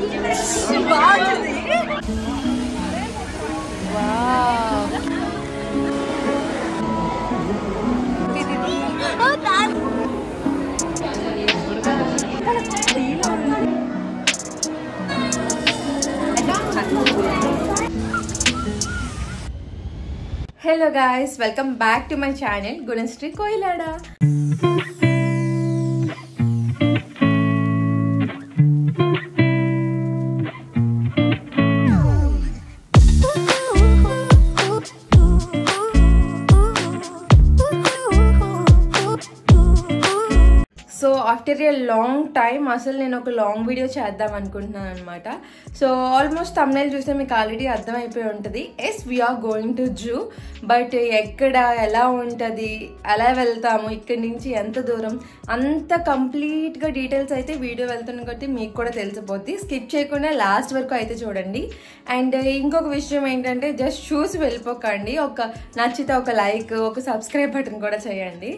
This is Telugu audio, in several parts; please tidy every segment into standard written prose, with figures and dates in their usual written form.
Hello guys, welcome back to my channel Gunashree Koilada. So after a long time అసలు నేను ఒక లాంగ్ వీడియో చేద్దాం అనుకుంటున్నాను అనమాట. సో ఆల్మోస్ట్ థంబ్నెయిల్ చూస్తే మీకు ఆల్రెడీ అర్థమైపోయి ఉంటుంది. Yes we are going to zoo, but ఎక్కడ, ఎలా ఉంటుంది, ఎలా వెళ్తాము, ఇక్కడి నుంచి ఎంత దూరం, అంత కంప్లీట్గా డీటెయిల్స్ అయితే వీడియో వెళ్తున్న కాబట్టి మీకు కూడా తెలిసిపోద్ది. స్కిప్ చేయకుండా లాస్ట్ వరకు అయితే చూడండి. అండ్ ఇంకొక విషయం ఏంటంటే జస్ట్ చూసి వెళ్ళిపోకండి. ఒక నచ్చితే ఒక లైక్, ఒక సబ్స్క్రైబ్ బటన్ కూడా చేయండి.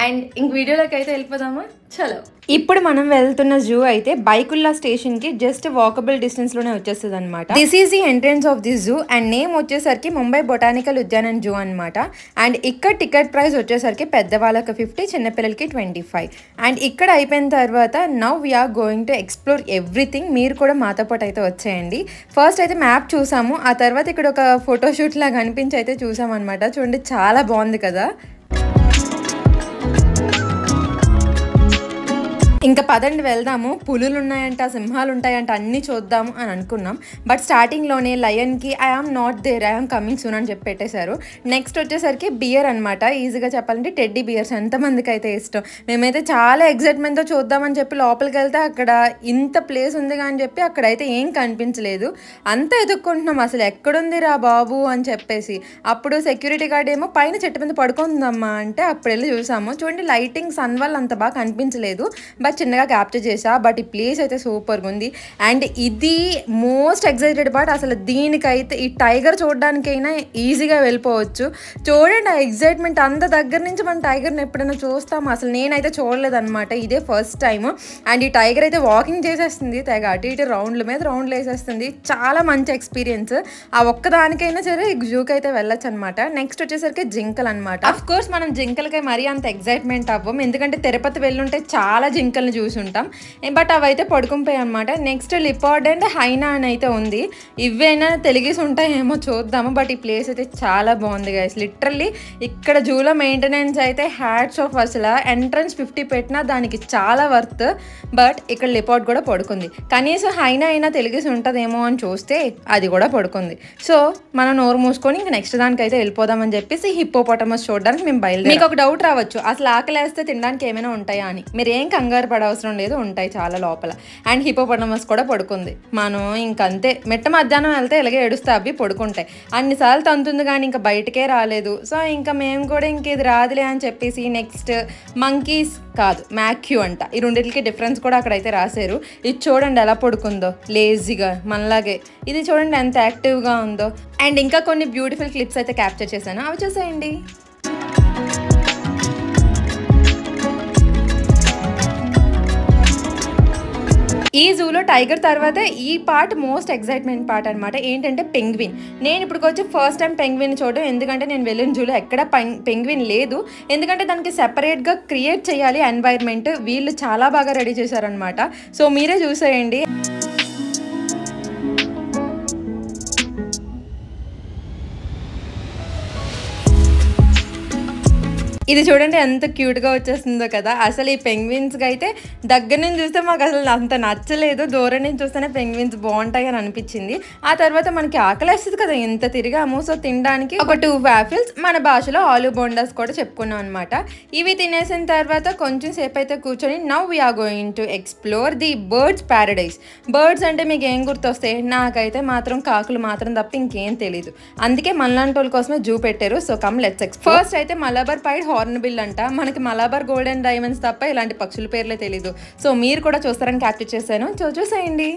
అండ్ ఇంక వీడియోలోకి అయితే వెళ్ళిపోదామా? చలో, ఇప్పుడు మనం వెళ్తున్న జూ అయితే బైకుల్లా స్టేషన్ కి జస్ట్ వాకబుల్ డిస్టెన్స్ లోనే వచ్చేస్తుంది అనమాట. This is the entrance of the zoo and name వచ్చేసరికి ముంబై బొటానికల్ ఉద్యానవన్ జూ అనమాట. అండ్ ఇక్కడ టికెట్ ప్రైస్ వచ్చేసరికి పెద్దవాళ్ళకి 50, చిన్నపిల్లలకి 25. అండ్ ఇక్కడ అయిపోయిన తర్వాత now we are going to explore everything. మీరు కూడా మాతో పాటు అయితే వచ్చేయండి. ఫస్ట్ అయితే మ్యాప్ చూసాము, ఆ తర్వాత ఇక్కడ ఒక ఫోటోషూట్ లాగా అనిపించి అయితే చూసాం అనమాట. చూడండి, చాలా బాగుంది కదా. ఇంకా పదండి వెళ్దాము. పులులు ఉన్నాయంట, సింహాలు ఉంటాయంట, అన్నీ చూద్దాము అని అనుకున్నాం. బట్ స్టార్టింగ్లోనే లయన్కి I am not there, I am coming soon అని చెప్పి పెట్టేశారు. నెక్స్ట్ వచ్చేసరికి బియర్ అనమాట. ఈజీగా చెప్పాలంటే టెడ్డీ బియర్స్ ఎంతమందికి అయితే ఇష్టం. మేమైతే చాలా ఎగ్జైట్మెంట్తో చూద్దామని చెప్పి లోపలికి వెళ్తే అక్కడ ఇంత ప్లేస్ ఉంది అని చెప్పి అక్కడైతే ఏం కనిపించలేదు. అంతా ఎదుక్కుంటున్నాం, అసలు ఎక్కడుంది రా బాబు అని చెప్పేసి. అప్పుడు సెక్యూరిటీ గార్డ్ ఏమో పైన చెట్టు మీద పడుకుందమ్మా అంటే అప్పుడు వెళ్ళి చూసాము. చూడండి, లైటింగ్ సన్ వల్ల అంత బాగా కనిపించలేదు, చిన్నగా క్యాప్చర్ చేసా. బట్ ఈ ప్లేస్ అయితే సూపర్గా ఉంది. అండ్ ఇది మోస్ట్ ఎక్సైటెడ్ పార్ట్. అసలు దీనికైతే ఈ టైగర్ చూడడానికైనా ఈజీగా వెళ్ళిపోవచ్చు. చూడండి ఆ ఎక్సైట్మెంట్, అంత దగ్గర నుంచి మనం టైగర్ని ఎప్పుడైనా చూస్తాము. అసలు నేనైతే చూడలేదన్నమాట, ఇదే ఫస్ట్ టైం. అండ్ ఈ టైగర్ అయితే వాకింగ్ చేసేస్తుంది, తెగ అటు ఇటు రౌండ్ల మీద రౌండ్లు వేసేస్తుంది. చాలా మంచి ఎక్స్పీరియన్స్. ఆ ఒక్కదానికైనా సరే జూకి అయితే వెళ్ళొచ్చు అనమాట. నెక్స్ట్ వచ్చేసరికి జింకలు అనమాట. అఫ్ కోర్స్ మనం జింకలకి మరీ అంత ఎక్సైట్మెంట్ అవ్వం, ఎందుకంటే తిరుపతి వెళ్ళుంటే చాలా జింకలు చూసుంటాం. బట్ అవైతే పడుకుంటాయి అనమాట. నెక్స్ట్ లిపార్డ్ అండ్ హైనా అని అయితే ఉంది. ఇవైనా తెలిగేసి ఉంటాయేమో చూద్దాము. బట్ ఈ ప్లేస్ అయితే చాలా బాగుంది గైస్. లిటరల్లీ ఇక్కడ జూలో మెయింటెనెన్స్ అయితే హ్యాట్స్ ఆఫ్. అసలు ఎంట్రన్స్ 50 పెట్టినా దానికి చాలా వర్త్. బట్ ఇక్కడ లిపార్డ్ కూడా పడుకుంది. కనీసం హైనా అయినా తెలిగేసి ఉంటుందేమో అని చూస్తే అది కూడా పడుకుంది. సో మనం నోరు మూసుకొని ఇంక నెక్స్ట్ దానికి అయితే వెళ్ళిపోదామని చెప్పేసి హిప్పోపోటమస్ చూడడానికి మేము బయలుదేరాం. మీకు ఒక డౌట్ రావచ్చు, అసలు ఆకలేస్తే తినడానికి ఏమైనా ఉంటాయా అని. మీరు ఏం కంగారు పడవసరం లేదు, ఉంటాయి చాలా లోపల. అండ్ హిప్పోపోటమస్ కూడా పడుకుంది. మనం ఇంకంతే, మిట్ట మధ్యాహ్నం వెళ్తే ఇలాగే ఏడుస్తే అవి పడుకుంటాయి. అన్నిసార్లు తంతుంది కానీ ఇంకా బయటకే రాలేదు. సో ఇంకా మేము కూడా ఇంక ఇది రాదులే అని చెప్పేసి నెక్స్ట్ మంకీస్ కాదు మ్యాక్యూ అంట, ఈ రెండింటికి డిఫరెన్స్ కూడా అక్కడైతే రాశారు. ఇది చూడండి ఎలా పడుకుందో లేజీగా మనలాగే. ఇది చూడండి ఎంత యాక్టివ్గా ఉందో. అండ్ ఇంకా కొన్ని బ్యూటిఫుల్ క్లిప్స్ అయితే క్యాప్చర్ చేశాను, అవి చూసేయండి. ఈ జూలో టైగర్ తర్వాత ఈ పార్ట్ మోస్ట్ ఎక్సైట్మెంట్ పార్ట్ అనమాట. ఏంటంటే పెంగ్విన్. నేను ఇప్పుడు వచ్చి ఫస్ట్ టైం పెంగ్విన్ చూడడం, ఎందుకంటే నేను వెళ్ళిన జూలో ఎక్కడ పెంగ్విన్ లేదు. ఎందుకంటే దానికి సెపరేట్గా క్రియేట్ చేయాలి ఎన్వైర్న్మెంట్. వీళ్ళు చాలా బాగా రెడీ చేశారనమాట. సో మీరే చూసేయండి. ఇది చూడండి ఎంత క్యూట్గా వచ్చేస్తుందో కదా. అసలు ఈ పెంగ్విన్స్కి అయితే దగ్గర నుంచి చూస్తే మాకు అసలు అంత నచ్చలేదు, దూరం నుంచి చూస్తేనే పెంగ్విన్స్ బాగుంటాయి అని అనిపించింది. ఆ తర్వాత మనకి ఆకలేస్తుంది కదా, ఎంత తిరిగాము. సో తినడానికి ఒక 2 వాఫిల్స్, మన భాషలో ఆలు బోండాస్ కూడా చెప్పుకున్నాం అనమాట. ఇవి తినేసిన తర్వాత కొంచెం సేపు అయితే కూర్చొని now we are going to explore the birds paradise. Birds అంటే మీకు ఏం గుర్తొస్తాయి? నాకైతే మాత్రం కాకులు మాత్రం తప్ప ఇంకేం తెలీదు. అందుకే మనలాంటి వాళ్ళ కోసమే జూ పెట్టారు. So come let's explore. First అయితే మలబార్ పైడ్ హార్న్బిల్ అంట. మనకి మలబార్ గోల్డెన్ డైమండ్స్ తప్ప ఇలాంటి పక్షుల పేర్లే తెలీదు. సో మీరు కూడా చూస్తారని క్యాప్చర్ చేశాను, చూసేయండి.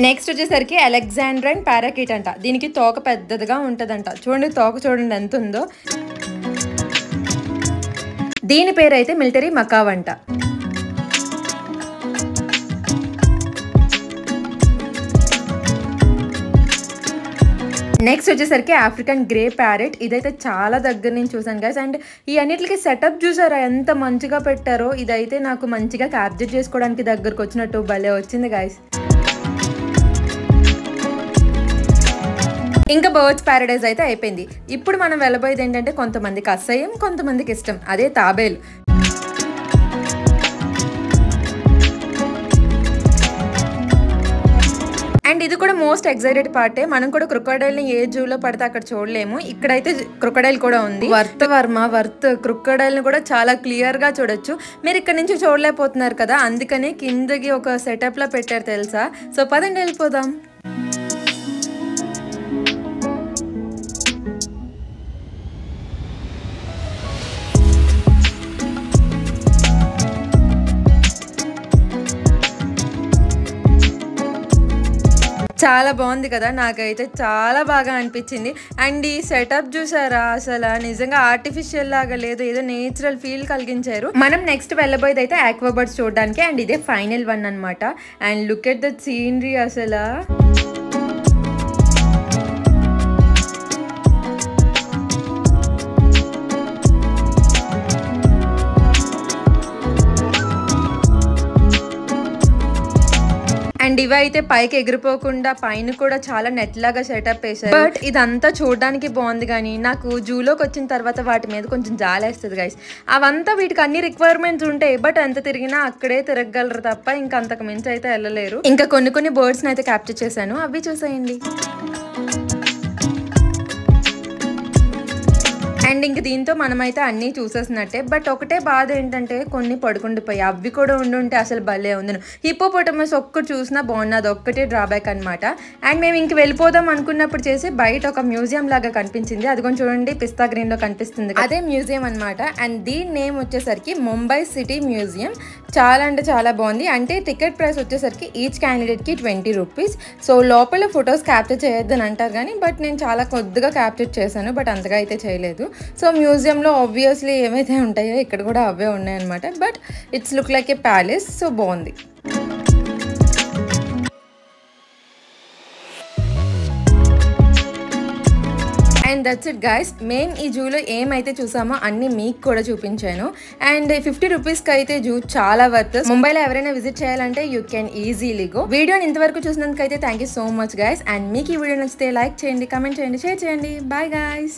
నెక్స్ట్ వచ్చేసరికి అలెగ్జాండ్రైన్ పారాకిట్ అంట. దీనికి తోక పెద్దదిగా ఉంటుందంట. చూడండి తోక చూడండి ఎంత ఉందో. దీని పేరు అయితే మిలిటరీ మకావ్ అంట. నెక్స్ట్ వచ్చేసరికి ఆఫ్రికన్ గ్రే ప్యారెట్. ఇదైతే చాలా దగ్గర నుంచి చూసాను గైస్. అండ్ ఈ అన్నిటికి సెటప్ చూసారా ఎంత మంచిగా పెట్టారో. ఇదైతే నాకు మంచిగా క్యాప్చర్ చేసుకోవడానికి దగ్గరకు వచ్చినట్టు భలే వచ్చింది గైస్. ఇంకా బర్డ్స్ ప్యారడైజ్ అయితే అయిపోయింది. ఇప్పుడు మనం వెళ్ళబోయేది ఏంటంటే కొంతమందికి అసహ్యం, కొంతమందికి ఇష్టం, అదే తాబేలు. అండ్ ఇది కూడా మోస్ట్ ఎక్సైటెడ్ పార్టే. మనం కూడా క్రొకోడైల్ ని ఏ జూలో పడితే అక్కడ చూడలేము. ఇక్కడైతే క్రొకోడైల్ కూడా ఉంది. వర్త్ క్రొకోడైల్ ని కూడా చాలా క్లియర్ గా చూడొచ్చు. మీరు ఇక్కడ నుంచి చూడలేకపోతున్నారు కదా, అందుకని కిందకి ఒక సెటప్ లో పెట్టారు తెలుసా. సో పదండి వెళ్ళిపోదాం. చాలా బాగుంది కదా, నాకైతే చాలా బాగా అనిపించింది. అండ్ ఈ సెటప్ చూసారా, అసలు నిజంగా ఆర్టిఫిషియల్ లాగా లేదు, ఏదో నేచురల్ ఫీల్ కలిగించారు. మనం నెక్స్ట్ వెళ్ళబోయేది అయితే ఆక్వాబర్డ్స్ చూడడానికి. అండ్ ఇదే ఫైనల్ వన్ అనమాట. And look at the scenery అసలు. అండ్ ఇవి అయితే పైకి ఎగిరిపోకుండా పైన కూడా చాలా నెట్ లాగా సెటప్ వేసారు. బట్ ఇదంతా చూడడానికి బాగుంది, కానీ నాకు జూలోకి వచ్చిన తర్వాత వాటి మీద కొంచెం జాలేస్తుంది గైస్. అవంతా వీటికి అన్ని రిక్వైర్మెంట్స్ ఉంటాయి, బట్ ఎంత తిరిగినా అక్కడే తిరగలరు తప్ప ఇంకా అంతకు మించి అయితే వెళ్ళలేరు. ఇంకా కొన్ని బర్డ్స్ అయితే క్యాప్చర్ చేశాను, అవి చూసేయండి. అండ్ ఇంక దీంతో మనమైతే అన్నీ చూసేసినట్టే. బట్ ఒకటే బాధ ఏంటంటే కొన్ని పడుకుండిపోయి, అవి కూడా ఉండుంటే అసలు భలే ఉంది. హిప్పోపోటమస్ ఒక్కటి చూసినా బాగున్నది, అది ఒక్కటే డ్రాబ్యాక్ అనమాట. అండ్ మేము ఇంక వెళ్ళిపోదాం అనుకున్నప్పుడు చేసి బయట ఒక మ్యూజియం లాగా కనిపించింది. అది కొంచెం చూడండి, పిస్తా గ్రీన్ లో కనిపిస్తుంది, అదే మ్యూజియం అనమాట. అండ్ దీని నేమ్ వచ్చేసరికి ముంబై సిటీ మ్యూజియం. చాలా అంటే చాలా బాగుంది. అంటే టికెట్ ప్రైస్ వచ్చేసరికి ఈచ్ క్యాండిడేట్ కి 20 రూపీస్. సో లోపల ఫొటోస్ క్యాప్చర్ చేయొద్దని అంటారు కానీ, బట్ నేను చాలా కొద్దిగా క్యాప్చర్ చేశాను, బట్ అంతగా అయితే చేయలేదు. సో మ్యూజియంలో ఆబ్వియస్లీ ఏమైతే ఉంటాయో ఇక్కడ కూడా అవే ఉన్నాయన్నమాట. But it's look like a palace. So బాగుంది. And that's it guys. మేము ఈ జూలో ఏమైతే చూసామో అన్ని మీకు కూడా చూపించాను. అండ్ 50 రూపీస్కి అయితే జూ చాలా వర్త్. ముంబైలో ఎవరైనా విజిట్ చేయాలంటే యూ కెన్ ఈజీలీ గో. వీడియోని ఇంతవరకు చూసినందుకైతే thank you so much guys. And మీకు ఈ వీడియో నచ్చితే లైక్ చేయండి, కమెంట్ చేయండి, షేర్ చేయండి. Bye guys.